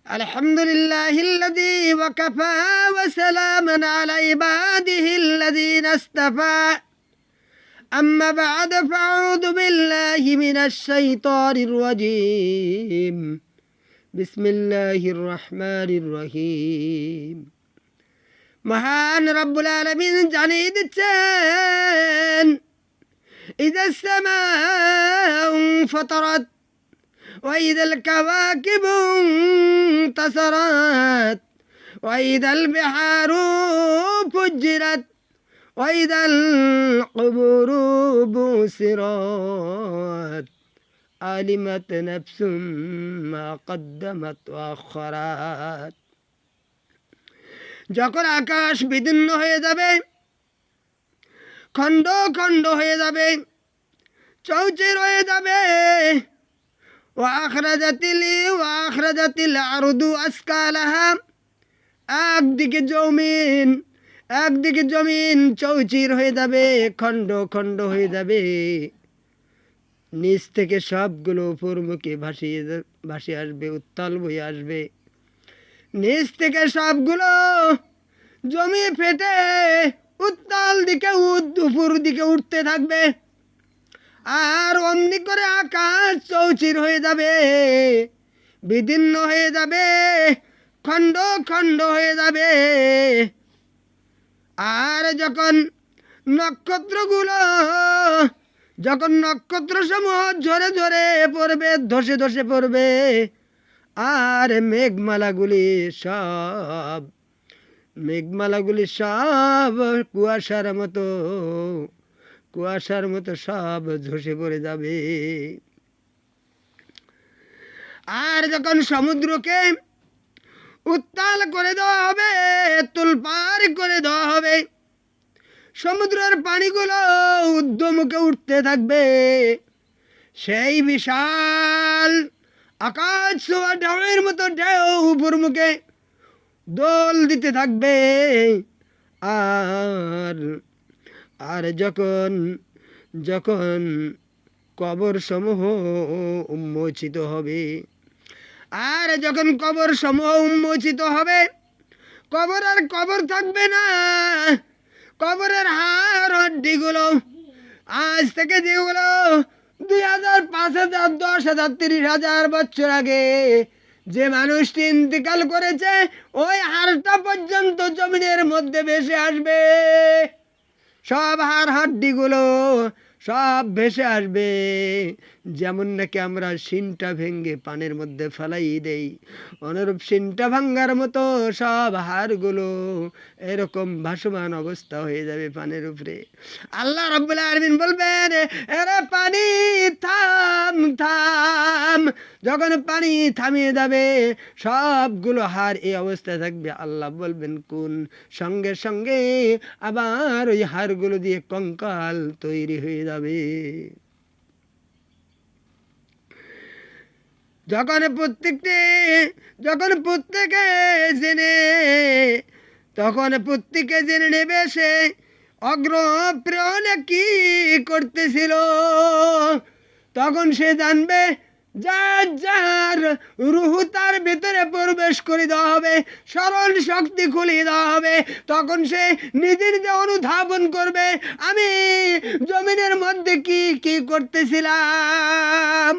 الحمد لله الذي وكفى وسلام على عباده الذين اصطفى أما بعد فأعوذ بالله من الشيطان الرجيم بسم الله الرحمن الرحيم মহান রব্বুল আলামিন জানিয়ে দিচ্ছেন إذا السماء انفطرت وإذا الكواكب انتصرت وإذا البحار فجرت وإذا القبور بؤسرت علمت نفس ما قدمت وأخرت যখন আকাশ বিদীর্ণ হয়ে যাবে, খণ্ড খণ্ড হয়ে যাবে, চৌচির হয়ে যাবে, ওয়াখরাজাতিল আরদু আসকালাহা, একদিকে জমিন চৌচির হয়ে যাবে, খণ্ড খণ্ড হয়ে যাবে, নিচ থেকে সবগুলো উপরমুখে ভাসিয়ে আসবে, উত্তাল বয়ে আসবে। নিচ থেকে সবগুলো জমি ফেটে উত্তাল দিকে উপর দিকে উঠতে থাকবে, আর অমনি করে আকাশ চৌচির হয়ে যাবে, বিদীর্ণ হয়ে যাবে, খণ্ড খণ্ড হয়ে যাবে। আর যখন নক্ষত্র সমূহ ঝরে ঝরে পড়বে, ধসে ধসে পড়বে, আর মেঘমালাগুলি সব কুয়াশার মতো সব ধসে পড়ে যাবে। আর যখন সমুদ্রকে উত্তাল করে দেওয়া হবে, তোলপাড় করে দেওয়া হবে, সমুদ্রের পানিগুলো ঊর্ধ্বমুখে উঠতে থাকবে, সেই বিশাল আকাশ ছোঁয়া ঢেউয়ের মতো ঢেউ উপর মুখে দোল দিতে থাকবে। আর যখন কবর সমূহ উন্মোচিত হবে, কবর আর কবর থাকবে না। কবরের হাড় হাড্ডিগুলো আজ থেকে যেগুলো 2000, 5000, 10,000, 30,000 বছর আগে যে মানুষটি ইন্তেকাল করেছে, ওই হাড়টা পর্যন্ত জমিনের মধ্যে ভেসে আসবে। সব হাড় হাড্ডিগুলো সব ভেসে আসবে। যেমন নাকি আমরা শিনটা ভেঙে পানের মধ্যে ফেলাই দেই, অনুরূপ শিনটা ভাঙ্গার মতো সব হাড়গুলো এরকম ভাসমান অবস্থা হয়ে যাবে পানের উপরে। আল্লাহ রাব্বুল আলামিন বলবেন, আরে পানি থাম থাম। যখন পানি থামিয়ে যাবে, সবগুলো হাড় এই অবস্থায় থাকবে। আল্লাহ বলবেন কোন, সঙ্গে সঙ্গে আবার ওই হাড়গুলো দিয়ে কঙ্কাল তৈরি হয়ে যাবে। যখন প্রত্যেকে জেনে নেবে সে অগ্রপ্রেরণে কি করতেছিল, তখন সে জানবে যার রুহ তার ভেতরে প্রবেশ করে দেওয়া হবে, স্মরণ শক্তি খুলিয়ে দেওয়া হবে। তখন সে নিজে অনুধাবন করবে, আমি জমিনের মধ্যে কি করতেছিলাম।